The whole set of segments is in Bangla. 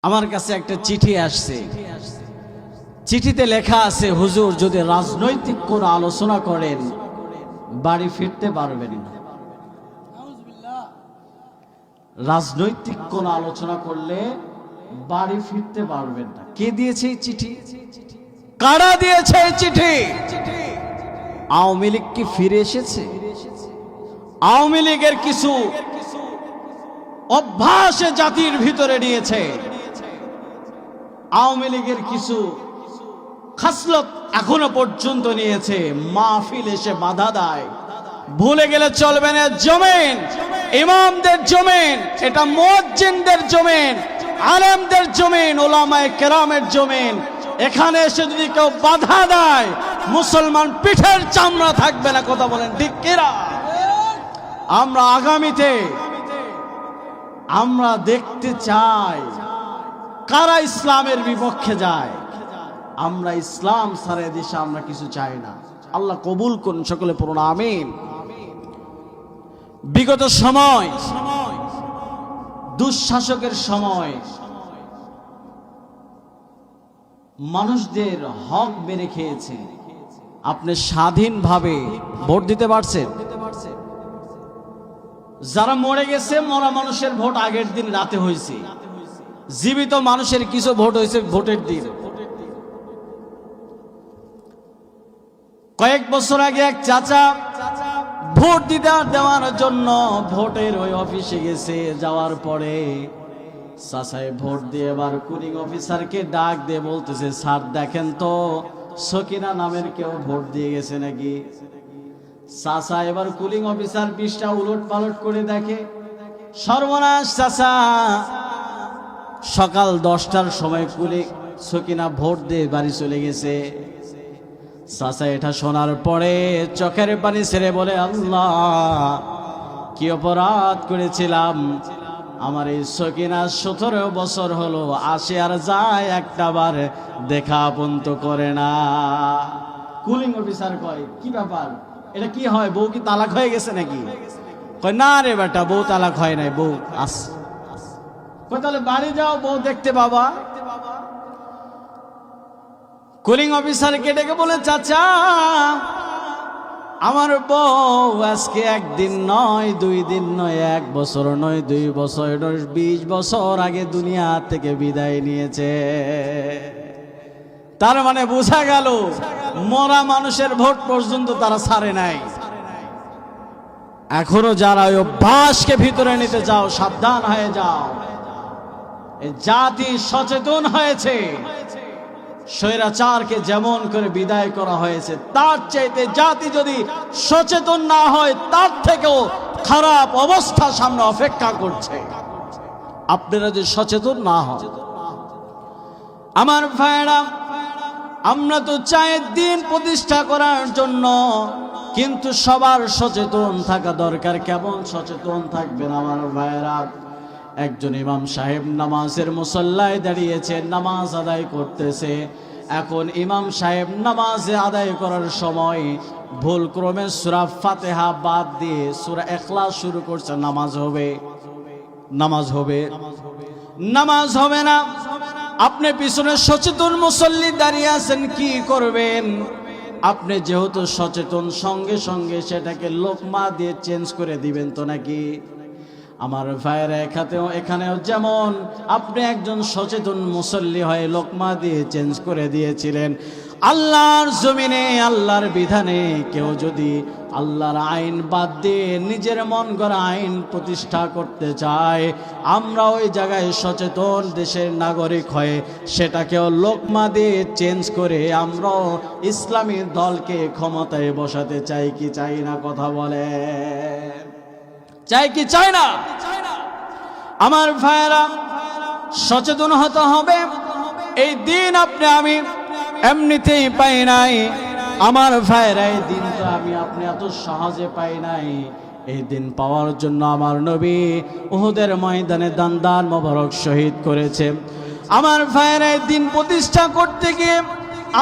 আমার কাছে একটা চিঠি আসছে। চিঠিতে লেখা আছে, হুজুর যদি রাজনৈতিক কোনো আলোচনা করেন বাড়ি ফিরতে পারবেন না। রাজনৈতিক কোনো আলোচনা করলে বাড়ি ফিরতে পারবেন না। কে দিয়েছে এই চিঠি? কারা দিয়েছে এই চিঠি? আওয়ামী লীগ কি ফিরে এসেছে? আওয়ামী লীগের কিছু অভ্যাসে জাতির ভিতরে নিয়েছে। আওয়ামী লীগের কিছু খাসলত এখনো পর্যন্ত নিয়েছে। মাহফিল এসে বাধা দেয়। ভুলে গেলে চলবে না, জমিন ইমামদের জমিন, এটা মুয়াজ্জিনদের জমিন, আলেমদের জমিন, উলামায়ে কেরামের জমিন। এখানে এসে যদি কেউ বাধা দেয় মুসলমান পিঠের চামড়া থাকবে না। কথা বলেন ঠিক কিনা? আমরা আগামীতে আমরা দেখতে চাই কারা ইসলামের বিপক্ষে যায়। আমরা ইসলাম ছাড়া দেশে আমরা কিছু চাই না। আল্লাহ কবুল করুন, সকলে পড়ুন আমিন। বিগত সময়, দুঃশাসকের সময় মানুষদের হক মেরে খেয়েছে। আপনি স্বাধীনভাবে ভোট দিতে পারছেন? যারা মরে গেছে, মরা মানুষের ভোট আগের দিন রাতে হয়েছে। জীবিত মানুষের কিছু ভোট হয়েছে ভোটের দিন। কয়েক বছর আগে এক চাচা ভোট দিতে দেওয়ার জন্য ভোটের ওই অফিসে গেছে। যাওয়ার পরে চাচাই ভোট দিয়ে এবার কুলিং অফিসারকে ডাক দিয়ে বলতেছে, স্যার দেখেন তো সকিনা নামের কেউ ভোট দিয়ে গেছে নাকি। চাচা এবার কুলিং অফিসার পৃষ্ঠা উলট পালট করে দেখে, সর্বনাশ চাচা, সকাল 10টার সময় সকিনা ভোট দিয়ে বাড়ি চলে গেছে। চাচা এটা শোনার পরে চোখের পানি ছেড়ে বলে, আল্লাহ কি অপরাধ করেছিলাম। আমার এই সকিনা 17 বছর হলো আসে আর যায়, একটা বার দেখা পর্যন্ত করে না। কুলিং অফিসার কয়, কি ব্যাপার, এটা কি হয়, বউ কি তালাক হয়ে গেছে নাকি? কয় না রে বেটা, বউ তালাক হয় নাই, বউ আছে। কয় তাহলে বাড়ি যাও, বউ দেখতে পাবা। কুলিং অফিসারকে ডেকে বলে, চাচা আমার বউ আজকে একদিন নয়, 2 দিন নয়, 1 বছর নয়, 2 বছর, 20 বছর আগে দুনিয়া থেকে বিদায় নিয়েছে। তার মানে বোঝা গেল মরা মানুষের ভোট পর্যন্ত তারা ছাড়ে নাই। এখনো যারা ওই অভ্যাসকে ভিতরে নিতে চাও সাবধান হয়ে যাও। এই জাতি সচেতন হয়েছে। স্বৈরাচারকে যেমন করে বিদায় করা হয়েছে, তার চাইতে জাতি যদি সচেতন না হয় তার থেকেও খারাপ অবস্থা সামনে অপেক্ষা করছে। আপনারা যদি সচেতন না হন, আমার ভাইরা, আমরা তো চাই দিন প্রতিষ্ঠা করার জন্য, কিন্তু সবার সচেতন থাকা দরকার। কেমন সচেতন থাকবেন আমার ভাইরা? একজন ইমাম সাহেব নামাজের মুসল্লায় দাঁড়িয়েছে, নামাজ আদায় করতেছে। এখন ইমাম সাহেব নামাজ আদায় করার সময় ভুলক্রমে সূরা ফাতিহা বাদ দিয়ে সূরা ইখলাস শুরু করছে। নামাজ হবে? নামাজ হবে? নামাজ হবে না। আপনি পিছনে সচেতন মুসল্লি দাঁড়িয়ে আছেন, কি করবেন? আপনি যেহেতু সচেতন, সঙ্গে সঙ্গে সেটাকে লোকমা দিয়ে চেঞ্জ করে দিবেন তো নাকি? আমার ভাইয়েরা, এখানেও যেমন আপনি একজন সচেতন মুসল্লি হয়ে লোকমা দিয়ে চেঞ্জ করে দিয়েছিলেন। আল্লাহর জমিনে, আল্লাহর বিধানে কেউ যদি আল্লাহর আইন বাদ দিয়ে নিজের মন গড়া আইন প্রতিষ্ঠা করতে চায়, আমরা ওই জায়গায় সচেতন দেশের নাগরিক হয়ে সেটাকেও লোকমা দিয়ে চেঞ্জ করে আমরাও ইসলামী দলকে ক্ষমতায় বসাতে চাই কি চাই না? কথা বলে চাই কি চাই না? আমার ভাইয়েরা, সচেতন হতে হবে। এই দিন আমি এমনিতেই পাই নাই। আমার ভাইয়েরা, এই দিন তো আপনি এত সহজে পাই নাই। এই দিন পাওয়ার জন্য আমার নবী উহুদের ময়দানে দান মোবারক শহীদ করেছে। আমার ভাইয়েরা, এই দিন প্রতিষ্ঠা করতে গিয়ে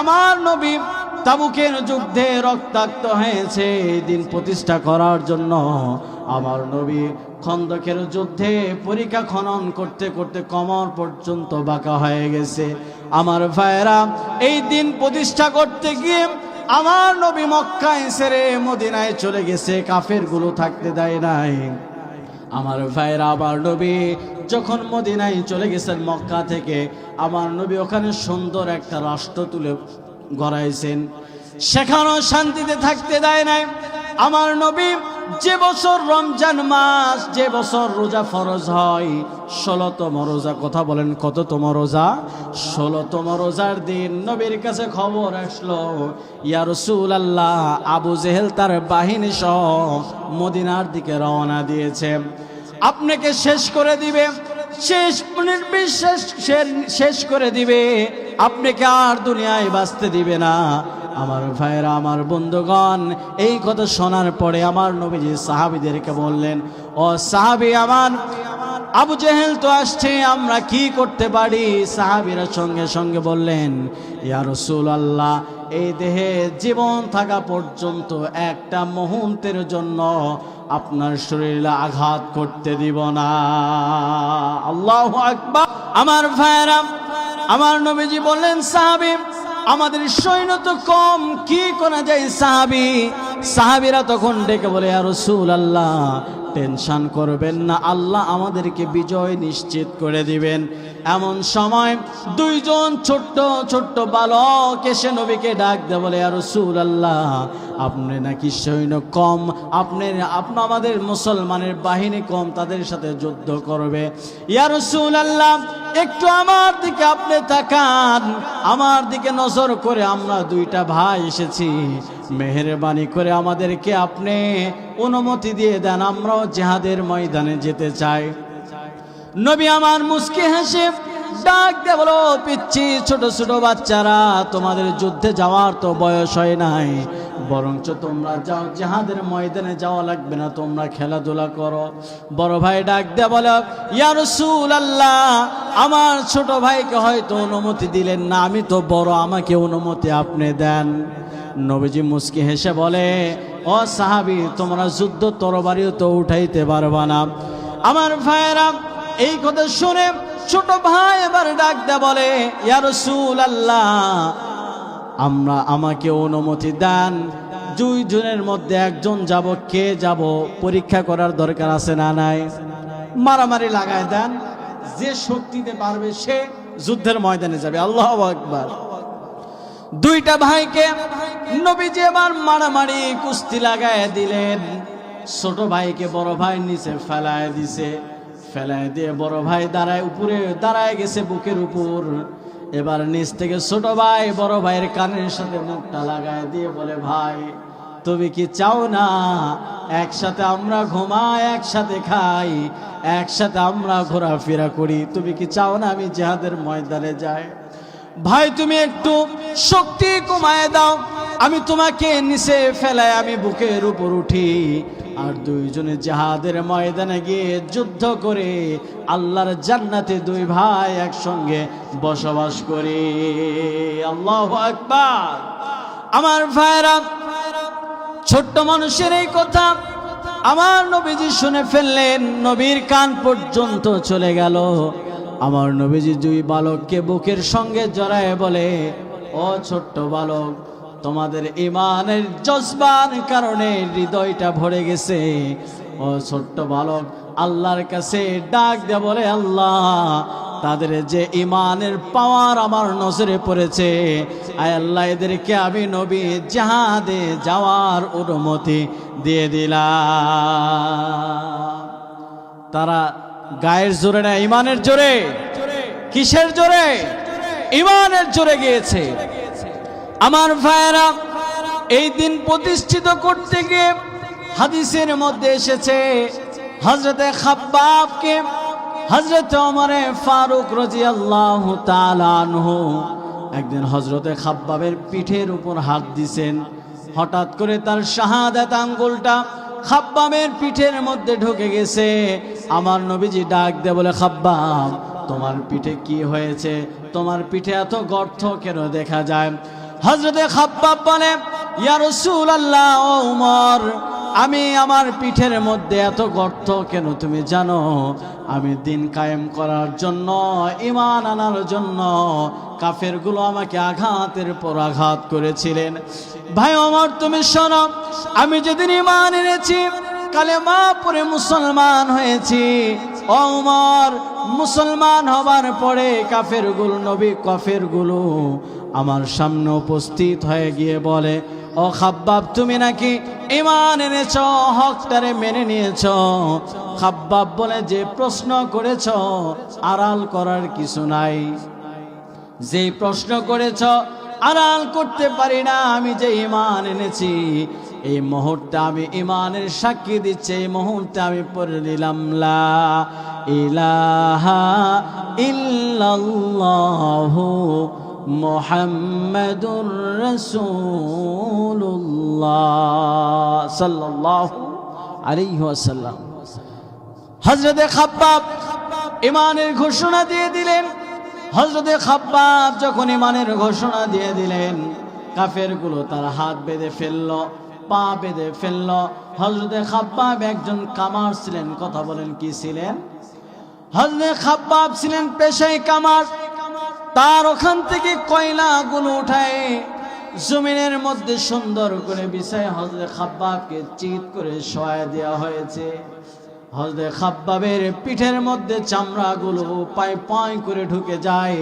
আমার নবী তাবুকের যুদ্ধে রক্তাক্ত হয়েছে। এই দিন প্রতিষ্ঠা করার জন্য আমার নবী খন্দকের যুদ্ধে পরীক্ষা খনন করতে করতে কোমর পর্যন্ত বাঁকা হয়ে গেছে। আমার ভাইরা, এই দিন প্রতিষ্ঠা করতে গিয়ে আমার নবী মক্কায় ছেড়ে মদিনায় চলে গেছে, কাফেরগুলো থাকতে দেয় নাই। আমার ভাইরা, আমার নবী যখন মদিনায় চলে গেছেন মক্কা থেকে, আমার নবী ওখানে সুন্দর একটা রাষ্ট্র তুলে গড়াইছেন, সেখানেও শান্তিতে থাকতে দেয় নাই। আমার নবী যে বছর রমজান মাস, যে বছর রোজা ফরজ হয়, 16তম রোজা, কথা বলেন কততম রোজা? 16তম রোজার দিন নবীর কাছে খবর আসলো, ইয়া রাসূলুল্লাহ, আবু জেহেল তার বাহিনী সহ মদিনার দিকে রওনা দিয়েছে, আপনাকে শেষ করে দিবে, শেষ করে দিবে, আপনাকে আর দুনিয়ায় বাঁচতে দিবে না। আমার ভাইরা, আমার বন্ধুগণ, এই কথা শোনার পরে আমার নবীজি সাহাবীদেরকে বললেন, ও সাহাবী, আমার আবু জেহেল তো আসছে, আমরা কি করতে পারি? সাহাবীরা সঙ্গে সঙ্গে বললেন, ইয়া রাসূলুল্লাহ, এই দেহে জীবন থাকা পর্যন্ত একটা মুহূর্তের জন্য আপনার শরীরে আঘাত করতে দিব না। আল্লাহু আকবার। আমার ভাইরা, আমার নবীজি বললেন, সাহাবী, আমাদের সৈন্য তো কম, কি করা যায়? সাহাবীরা তখন ডেকে বলে, ইয়া রাসূলুল্লাহ, টেনশন করবেন না, আল্লাহ আমাদেরকে বিজয় নিশ্চিত করে দিবেন। এমন সময় দুইজন ছোট্ট ছোট্ট বালক এসে নবীকে ডাক দেয়, বলে, ইয়া রাসূলুল্লাহ, আপনি নাকি সৈন্য কম, আমাদের মুসলমানের বাহিনী কম, তাদের সাথে যুদ্ধ করবে। ইয়া রাসূলুল্লাহ, একটু আমার দিকে আপনি তাকান, আমার দিকে নজর করে, আমরা দুইটা ভাই এসেছি, মেহেরবানি করে আমাদেরকে আপনি অনুমতি দিয়ে দেন, আমরাও জিহাদের ময়দানে যেতে চাই। নবী আমার মুস্কি হেসে ডাক দিয়ে বলো, পিচ্ছি ছোট ছোট বাচ্চারা, তোমাদের যুদ্ধে যাওয়ার তো বয়স হয় নাই, বরঞ্চ তোমরা যাও, জিহাদের ময়দানে যাওয়া লাগবে না, তোমরা খেলাধুলা করো। বড় ভাই ডাক দিয়ে বলে, ইয়া রাসূলুল্লাহ, আমার ছোট ভাইকে হয়তো অনুমতি দিলেন না, আমি তো বড়, আমাকে অনুমতি আপনি দেন। নবীজি মুস্কি হেসে বলে, ও সাহাবী, তোমরা যুদ্ধ তরবারিও তো উঠাইতে পারবা না। আমার ভাইয়েরা, এই কথা শুনে ছোট ভাই এবার ডাক দেয়া বলে, ইয়া রাসূলুল্লাহ, আমাকে অনুমতি দেন, দুইজনের মধ্যে একজন যাব, কে যাব পরীক্ষা করার দরকার আছে না নাই? মারামারি লাগায় দেন, যে শক্তিতে পারবে সে যুদ্ধের ময়দানে যাবে। আল্লাহু আকবার। দুইটা ভাইকে নবীজি এবার মারামারি কুস্তি লাগায় দিলেন। ছোট ভাইকে বড় ভাই নিচে ফেলায় দিছে, ফেলায় দিয়ে বড় ভাই উপরে দাঁড়ায় গেছে বুকের উপর। এবার নিচ থেকে ছোট ভাই বড় ভাইয়ের কানের সাথে মুখটা লাগায় দিয়ে বলে, ভাই, তুমি কি চাও না একসাথে আমরা ঘুমাই, একসাথে খাই, একসাথে আমরা ঘোরাফেরা করি? তুমি কি চাও না আমি জিহাদের ময়দানে যাই? ভাই, তুমি একটু শক্তি কমায় দাও, আমি তোমাকে নিচে ফেলায় আমি বুকের উপর উঠি, আর দুইজনে জিহাদের ময়দানে গিয়ে যুদ্ধ করে আল্লাহর জান্নাতে দুই ভাই একসঙ্গে বসবাস করি। আল্লাহু আকবার। আমার ভাইরা, ছোট্ট মানুষের এই কথা আমার নবীজি শুনে ফেললেন, নবীর কান পর্যন্ত চলে গেল। আমার নবীজি দুই বালককে বুকের সঙ্গে জড়ায় বলে, ও ছোট্ট বালক, তোমাদের ঈমানের জজবার কারণে হৃদয়টা ভরে গেছে। ও ছোট্ট বালক, আল্লাহর কাছে ডাক দিয়ে বলে, আল্লাহ, তাদের যে ঈমানের পাওয়ার আমার নজরে পড়েছে, আয় আল্লাহ, এদেরকে আমি নবী জিহাদে যাওয়ার অনুমতি দিয়ে দিলাম। তারা গায়ের জোরে না, ঈমানের জোরে। কিসের জোরে? ঈমানের জোরে গিয়েছে। আমার ভাইয়েরা, এই দিন প্রতিষ্ঠিত করতে গিয়ে হাদিসের মধ্যে এসেছে, হযরতে খাব্বাবকে হযরতে ওমরে ফারুক রাদিয়াল্লাহু তাআলা আনহু একদিন হযরতে খাব্বাবের পিঠের উপর হাত দিয়েছেন। হঠাৎ করে তার শাহাদাত আঙ্গুলটা খাব্বাবের পিঠের মধ্যে ঢুকে গেছে। আমার নবীজি ডাক দিয়ে বলে, খাব্বাব, তোমার পিঠে কি হয়েছে? তোমার পিঠে এত গর্ত কেন দেখা যায়? হযরতে খাব্বাব বলে, ইয়া রাসূলুল্লাহ, ও ওমর, আমি আমার পিঠের মধ্যে এত গর্ত কেন তুমি জানো? আমি দিন কায়েম করার জন্য, ঈমান আনার জন্য কাফেরগুলো আমাকে আঘাতের পর আঘাত করেছিলেন। ভাই আমার তুমি শোনো, আমি যেদিন ঈমান এনেছি, কালেমা পড়ে মুসলমান হয়েছি, ওমর মুসলমান হবার পরে কাফেরগুলো আমার সামনে উপস্থিত হয়ে গিয়ে বলে, ও খাব্বাব তুমি নাকি ঈমান এনেছ, হকটারে মেনে নিয়েছ। খাব্বাব বলে, যে প্রশ্ন করেছ আড়াল করার কিছু নাই, যে প্রশ্ন করেছ আড়াল করতে পারি না। আমি যে ঈমান এনেছি, এই মুহূর্তে আমি ঈমানের সাক্ষী দিচ্ছি, এই মুহূর্তে আমি পড়ে নিলাম লা ইলাহা ইল্লাল্লাহু মুহাম্মাদুর রাসূলুল্লাহ সাল্লাল্লাহু আলাইহি ওয়াসাল্লাম। হযরতে খাব্বাব ঈমানের ঘোষণা দিয়ে দিলেন। হযরতে খাব্বাব যখন ঈমানের ঘোষণা দিয়ে দিলেন, কাফেরগুলো তার হাত বেঁধে ফেলল, পা বেঁধে ফেলল। হযরতে খাব্বাব একজন কামার ছিলেন। কথা বলেন, কি ছিলেন? হযরতে খাব্বাব ছিলেন পেশায় কামার। তার ওখান থেকে কয়লাগুলো উঠায় জমিনের মধ্যে সুন্দর করে বিছায় হযরতে খাব্বাবকে চিৎ করে শোয়ায় দেওয়া হয়েছে। হযরতে খাব্বাবের পিঠের মধ্যে চামড়াগুলো পায় পায় করে ঢুকে যায়।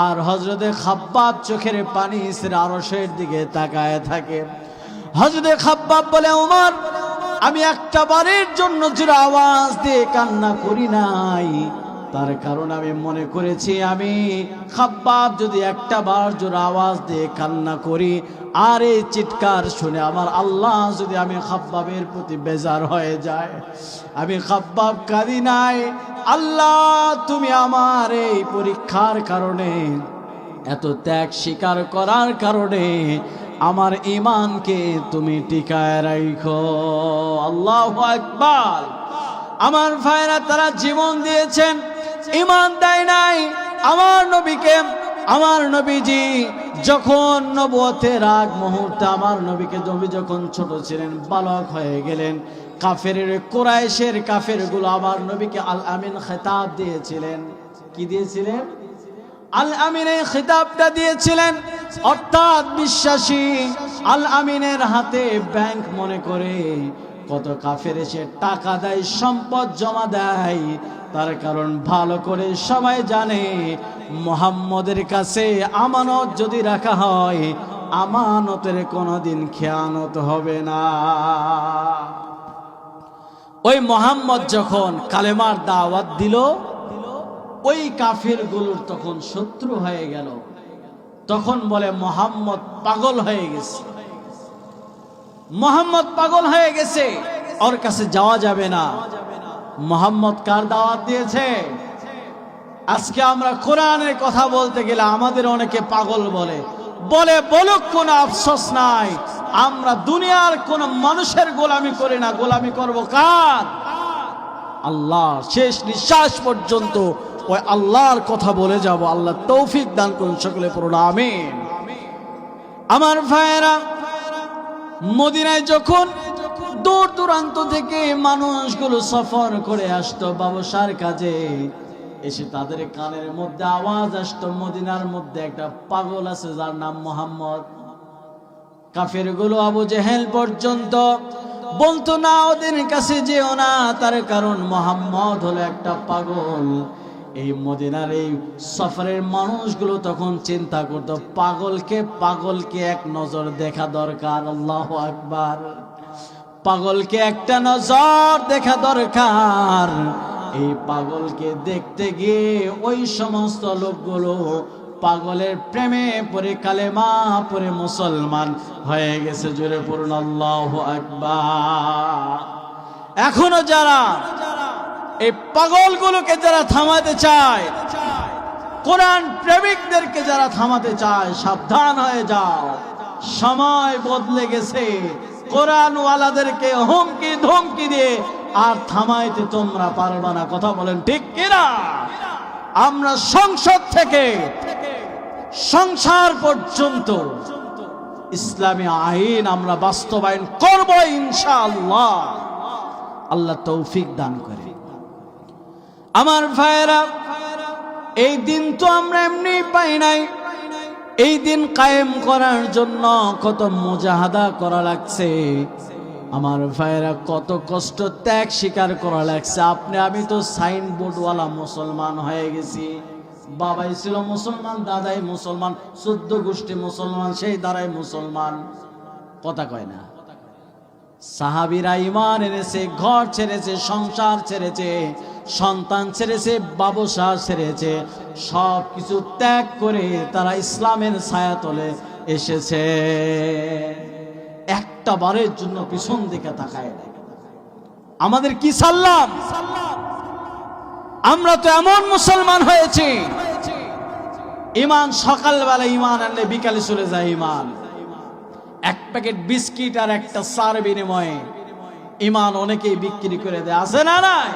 আর হযরতে খাব্বাব চোখের পানি ছেড়ে আরশের দিকে তাকায় থাকে। হযরতে খাব্বাব বলে, ওমর আমি একটা বারের জন্য জোরে আওয়াজ দিয়ে কান্না করি নাই, তার কারণ আমি মনে করেছি আমি খাব্বাব যদি একটা বার জোরে আওয়াজ দিয়ে কান্না করি, আর এই চিৎকার শুনে আমার আল্লাহ যদি আমি খাব্বাবের প্রতি বেজার হয়ে যায়, আমি খাব্বাব কাঁদি নাই। আল্লাহ তুমি আমার এই পরীক্ষার কারণে, এত ত্যাগ স্বীকার করার কারণে আমার ঈমানকে তুমি টিকায় রাখো। আল্লাহু আকবার। আমার ভাইরা তারা জীবন দিয়েছেন, ঈমান দেয় নাই। আমার নবীকে, আমার নবীজি যখন নবুয়তের আগ মুহূর্তে আমার নবীকে, নবী যখন ছোট ছিলেন, বালক হয়ে গেলেন, কুরাইশের কাফেরগুলো আমার নবীকে আল আমিন খেতাব দিয়েছিলেন। কি দিয়েছিলেন? আল আমিনের খেতাবটা দিয়েছিলেন, অর্থাৎ বিশ্বাসী। আল আমিনের হাতে ব্যাংক মনে করে কত কাফের এসে টাকা দেয়, সম্পদ জমা দেয়। তার কারণ ভালো করে সবাই জানে, মুহাম্মদের কাছে আমানত যদি রাখা হয়, আমানতের কোনোদিন খেয়ানত হবে না। ওই মুহাম্মদ যখন কালেমার দাওয়াত দিল, ওই কাফেরগুলোর তখন শত্রু হয়ে গেল। তখন বলে মুহাম্মদ পাগল হয়ে গেছে, মুহাম্মদ পাগল হয়ে গেছে, ওর কাছে যাওয়া যাবে না। মুহাম্মদ কার দাওয়াত দিয়েছে? আজকে আমরা কোরআনের কথা বলতে গেলে আমাদের অনেকে পাগল বলে, বলুক, কোনো আফসোস নাই। আমরা দুনিয়ার কোন মানুষের গোলামি করি না, গোলামি করব কার? আল্লাহ। শেষ নিঃশ্বাস পর্যন্ত ওই আল্লাহর কথা বলে যাব। আল্লাহ তৌফিক দান করুন, সকলে পড়ুন আমিন। আমার ভাইয়েরা, মদিনায় যখন দূর দূরান্ত থেকে মানুষগুলো সফর করে আসতো ব্যবসার কাজে, এসে তাদের কানের মধ্যে আওয়াজ আসতো, মদিনার মধ্যে একটা পাগল আছে যার নাম মুহাম্মদ। কাফেরগুলো আবু জেহেল পর্যন্ত বলতো না, ওদের কাছে যেও না, তার কারণ মুহাম্মদ হলো একটা পাগল। এই মদিনার এই সফরের মানুষগুলো তখন চিন্তা করতো, পাগলকে এক নজর দেখা দরকার। আল্লাহু আকবার। পাগলকে একটা নজর দেখা দরকার। এই পাগলকে দেখতে গিয়ে ওই সমস্ত লোকগুলো পাগলের প্রেমে পড়ে কালেমা পড়ে মুসলমান হয়ে গেছে। জোরে পড়ুন আল্লাহু আকবার। এখনো যারা এই পাগলগুলোকে যারা থামাতে চায়, কোরআন প্রেমিকদেরকে যারা থামাতে চায়, সাবধান হয়ে যাও, সময় বদলে গেছে। কোরআন ওয়ালাদেরকে হুমকি ধমকি দিয়ে আর থামাইতে তোমরা পারবা না। কথা বলেন ঠিক কিনা? আমরা সংসদ থেকে সংসার পর্যন্ত ইসলামী আইন আমরা বাস্তবায়ন করব ইনশাআল্লাহ। আল্লাহ তৌফিক দান করে। আমার ভাইরা, এই দিন তো আমরা এমনি পাই নাই। এই দিন কায়েম করার জন্য কত মুজাহাদা করা লাগছে। আমার ভাইরা, কত কষ্ট ত্যাগ স্বীকার করা লাগছে। আপনি আমি তো সাইনবোর্ডওয়ালা মুসলমান হয়ে গেছি। বাবাই ছিল মুসলমান, দাদাই মুসলমান, 14 গোষ্ঠী মুসলমান, সেই দ্বারাই মুসলমান। কথা কয় না। সাহাবীরা ঈমান এনেছে, ঘর ছেড়েছে, সংসার ছেড়েছে, সন্তান ছেড়েছে, ব্যবসা ছেড়েছে, সব কিছু ত্যাগ করে তারা ইসলামের ছায়াতলে এসেছে। একটা বারের জন্য পিছন দিকে তাকায় না। আমাদের কি সাল্লাম? আমরা তো এমন মুসলমান হয়েছি, ঈমান সকালবেলা ঈমান আনলে বিকালে চলে যায় ঈমান। এক প্যাকেট বিস্কিট আর একটা চার বিনিময়ে ঈমান অনেকেই বিক্রি করে দেয়, আছে না নাই?